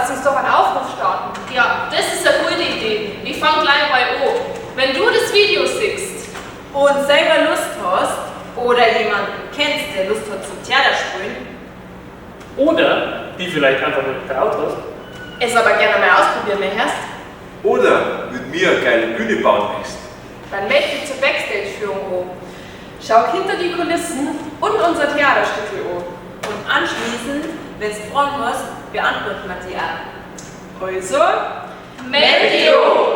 lass uns doch einen Aufruf starten. Ja, das ist eine gute Idee. Ich fange gleich bei an. Wenn du das Video siehst und selber Lust hast oder jemanden kennst, der Lust hat zum Theaterspielen oder die vielleicht einfach nicht getraut hast, es aber gerne mal ausprobieren möchtest, oder mit mir eine geile Bühne bauen möchtest, dann melde dich zur Backstage-Führung an. Schau hinter die Kulissen und unser Theaterstück an. und anschließend, wenn du Fragen hast, beantworten wir die auch. Also, melde dich an!